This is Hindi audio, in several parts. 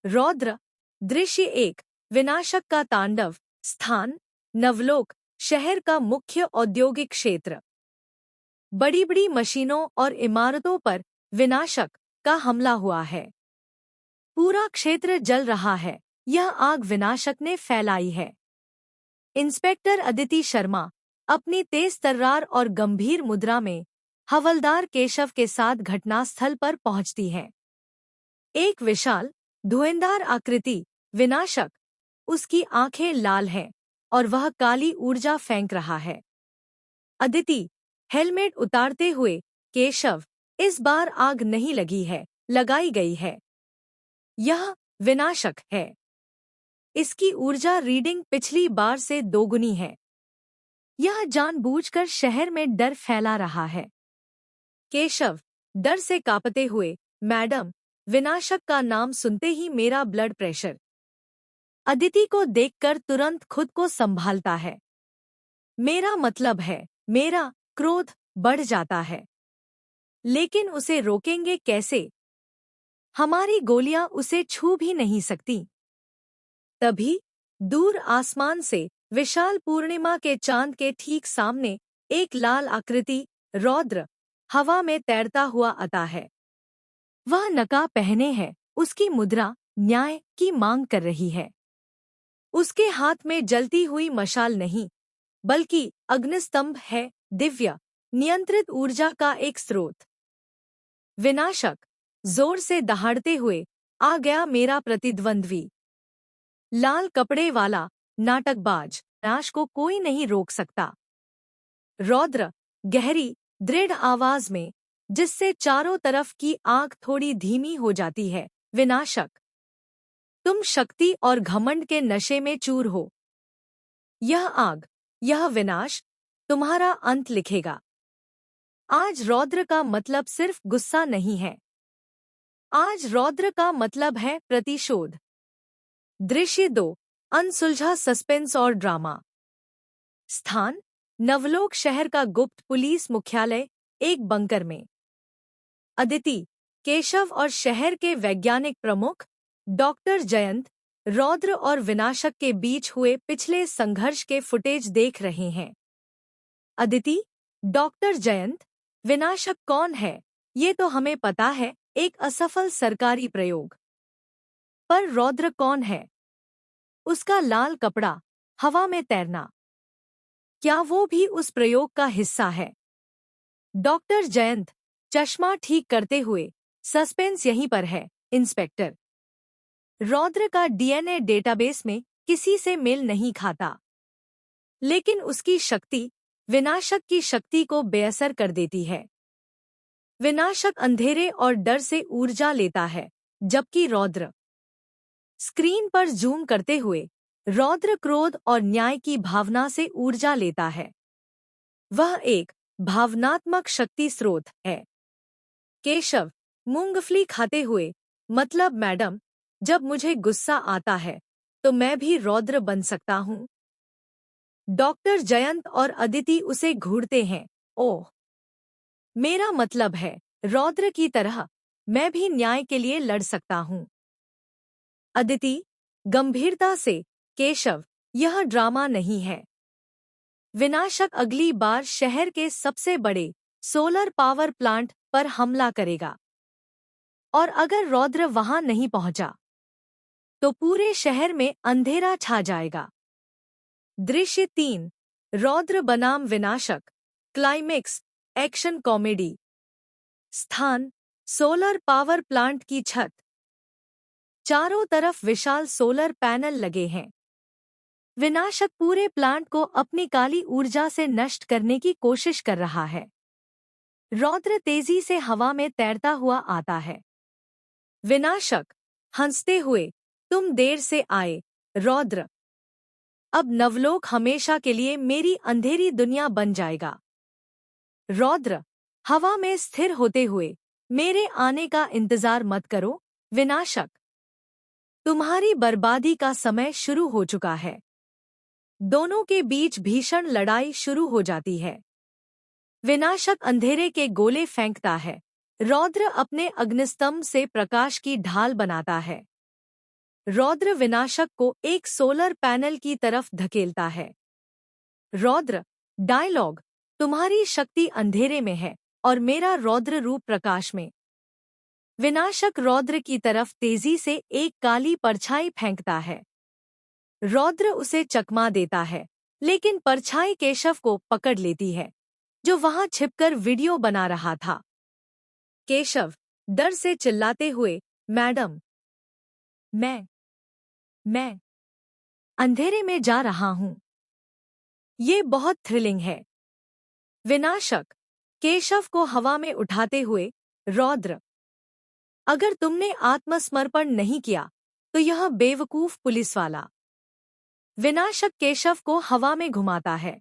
रौद्र। दृश्य 1। विनाशक का तांडव। स्थान नवलोक, शहर का मुख्य औद्योगिक क्षेत्र। बड़ी बड़ी मशीनों और इमारतों पर विनाशक का हमला हुआ है। पूरा क्षेत्र जल रहा है। यह आग विनाशक ने फैलाई है। इंस्पेक्टर अदिति शर्मा अपनी तेज तर्रार और गंभीर मुद्रा में हवलदार केशव के साथ घटनास्थल पर पहुंचती है। एक विशाल धुएंधार आकृति विनाशक, उसकी आंखें लाल हैं और वह काली ऊर्जा फेंक रहा है। अदिति हेलमेट उतारते हुए, केशव, इस बार आग नहीं लगी है, लगाई गई है। यह विनाशक है। इसकी ऊर्जा रीडिंग पिछली बार से दोगुनी है। यह जानबूझकर शहर में डर फैला रहा है। केशव डर से कांपते हुए, मैडम, विनाशक का नाम सुनते ही मेरा ब्लड प्रेशर। अदिति को देखकर तुरंत खुद को संभालता है। मेरा मतलब है, मेरा क्रोध बढ़ जाता है। लेकिन उसे रोकेंगे कैसे? हमारी गोलियां उसे छू भी नहीं सकती। तभी दूर आसमान से विशाल पूर्णिमा के चांद के ठीक सामने एक लाल आकृति रौद्र हवा में तैरता हुआ आता है। वह नकाब पहने है। उसकी मुद्रा न्याय की मांग कर रही है। उसके हाथ में जलती हुई मशाल नहीं, बल्कि अग्निस्तंभ है, दिव्य नियंत्रित ऊर्जा का एक स्रोत। विनाशक जोर से दहाड़ते हुए, आ गया मेरा प्रतिद्वंद्वी। लाल कपड़े वाला नाटकबाज, नाश को कोई नहीं रोक सकता। रौद्र गहरी दृढ़ आवाज में, जिससे चारों तरफ की आग थोड़ी धीमी हो जाती है, विनाशक, तुम शक्ति और घमंड के नशे में चूर हो। यह आग, यह विनाश तुम्हारा अंत लिखेगा। आज रौद्र का मतलब सिर्फ गुस्सा नहीं है। आज रौद्र का मतलब है प्रतिशोध। दृश्य 2। अनसुलझा सस्पेंस और ड्रामा। स्थान नवलोक, शहर का गुप्त पुलिस मुख्यालय, एक बंकर में। अदिति, केशव और शहर के वैज्ञानिक प्रमुख डॉक्टर जयंत, रौद्र और विनाशक के बीच हुए पिछले संघर्ष के फुटेज देख रहे हैं। अदिति, डॉक्टर जयंत, विनाशक कौन है? ये तो हमें पता है, एक असफल सरकारी प्रयोग। पर रौद्र कौन है? उसका लाल कपड़ा, हवा में तैरना, क्या वो भी उस प्रयोग का हिस्सा है? डॉक्टर जयंत चश्मा ठीक करते हुए, सस्पेंस यहीं पर है, इंस्पेक्टर। रौद्र का डीएनए डेटाबेस में किसी से मेल नहीं खाता, लेकिन उसकी शक्ति विनाशक की शक्ति को बेअसर कर देती है। विनाशक अंधेरे और डर से ऊर्जा लेता है, जबकि रौद्र, स्क्रीन पर जूम करते हुए, रौद्र क्रोध और न्याय की भावना से ऊर्जा लेता है। वह एक भावनात्मक शक्ति स्रोत है। केशव मूंगफली खाते हुए, मतलब मैडम, जब मुझे गुस्सा आता है तो मैं भी रौद्र बन सकता हूँ। डॉक्टर जयंत और अदिति उसे घूरते हैं। ओह, मेरा मतलब है, रौद्र की तरह मैं भी न्याय के लिए लड़ सकता हूँ। अदिति गंभीरता से, केशव, यह ड्रामा नहीं है। विनाशक अगली बार शहर के सबसे बड़े सोलर पावर प्लांट पर हमला करेगा। और अगर रौद्र वहां नहीं पहुंचा, तो पूरे शहर में अंधेरा छा जाएगा। दृश्य 3। रौद्र बनाम विनाशक, क्लाइमेक्स, एक्शन कॉमेडी। स्थान सोलर पावर प्लांट की छत। चारों तरफ विशाल सोलर पैनल लगे हैं। विनाशक पूरे प्लांट को अपनी काली ऊर्जा से नष्ट करने की कोशिश कर रहा है। रौद्र तेजी से हवा में तैरता हुआ आता है। विनाशक हंसते हुए, तुम देर से आए, रौद्र। अब नवलोक हमेशा के लिए मेरी अंधेरी दुनिया बन जाएगा। रौद्र हवा में स्थिर होते हुए, मेरे आने का इंतजार मत करो, विनाशक। तुम्हारी बर्बादी का समय शुरू हो चुका है। दोनों के बीच भीषण लड़ाई शुरू हो जाती है। विनाशक अंधेरे के गोले फेंकता है। रौद्र अपने अग्निस्तंभ से प्रकाश की ढाल बनाता है। रौद्र विनाशक को एक सोलर पैनल की तरफ धकेलता है। रौद्र डायलॉग, तुम्हारी शक्ति अंधेरे में है और मेरा रौद्र रूप प्रकाश में। विनाशक रौद्र की तरफ तेजी से एक काली परछाई फेंकता है। रौद्र उसे चकमा देता है, लेकिन परछाई केशव को पकड़ लेती है, जो वहां छिपकर वीडियो बना रहा था। केशव डर से चिल्लाते हुए, मैडम, मैं अंधेरे में जा रहा हूं। ये बहुत थ्रिलिंग है। विनाशक केशव को हवा में उठाते हुए, रौद्र, अगर तुमने आत्मसमर्पण नहीं किया तो यह बेवकूफ पुलिसवाला। विनाशक केशव को हवा में घुमाता है।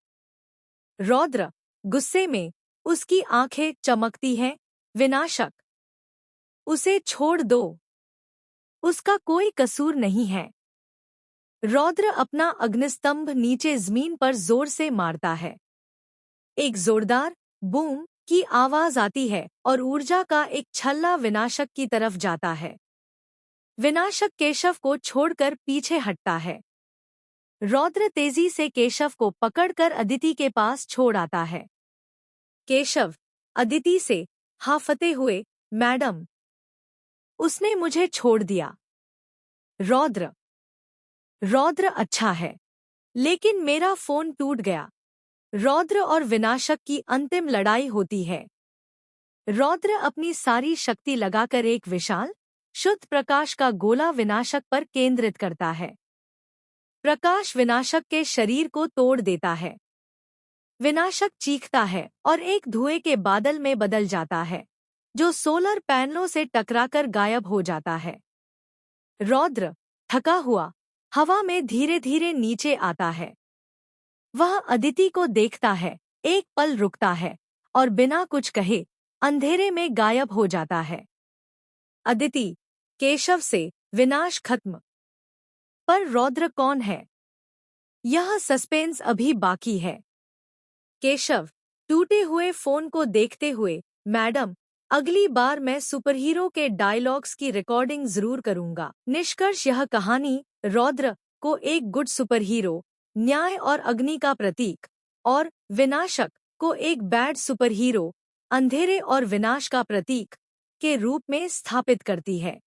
रौद्र गुस्से में, उसकी आंखें चमकती हैं, विनाशक, उसे छोड़ दो, उसका कोई कसूर नहीं है। रौद्र अपना अग्निस्तंभ नीचे जमीन पर जोर से मारता है। एक जोरदार बूम की आवाज आती है और ऊर्जा का एक छल्ला विनाशक की तरफ जाता है। विनाशक केशव को छोड़कर पीछे हटता है। रौद्र तेजी से केशव को पकड़कर अदिति के पास छोड़ आता है। केशव अदिति से हाफते हुए, मैडम, उसने मुझे छोड़ दिया। रौद्र अच्छा है, लेकिन मेरा फोन टूट गया। रौद्र और विनाशक की अंतिम लड़ाई होती है। रौद्र अपनी सारी शक्ति लगाकर एक विशाल, शुद्ध प्रकाश का गोला विनाशक पर केंद्रित करता है। प्रकाश विनाशक के शरीर को तोड़ देता है। विनाशक चीखता है और एक धुएं के बादल में बदल जाता है, जो सोलर पैनलों से टकराकर गायब हो जाता है। रौद्र थका हुआ हवा में धीरे धीरे नीचे आता है। वह अदिति को देखता है, एक पल रुकता है और बिना कुछ कहे अंधेरे में गायब हो जाता है। अदिति केशव से, विनाश खत्म। पर रौद्र कौन है? यह सस्पेंस अभी बाकी है। केशव टूटे हुए फोन को देखते हुए, मैडम, अगली बार मैं सुपरहीरो के डायलॉग्स की रिकॉर्डिंग जरूर करूंगा। निष्कर्ष, यह कहानी रौद्र को एक गुड सुपरहीरो, न्याय और अग्नि का प्रतीक, और विनाशक को एक बैड सुपरहीरो, अंधेरे और विनाश का प्रतीक के रूप में स्थापित करती है।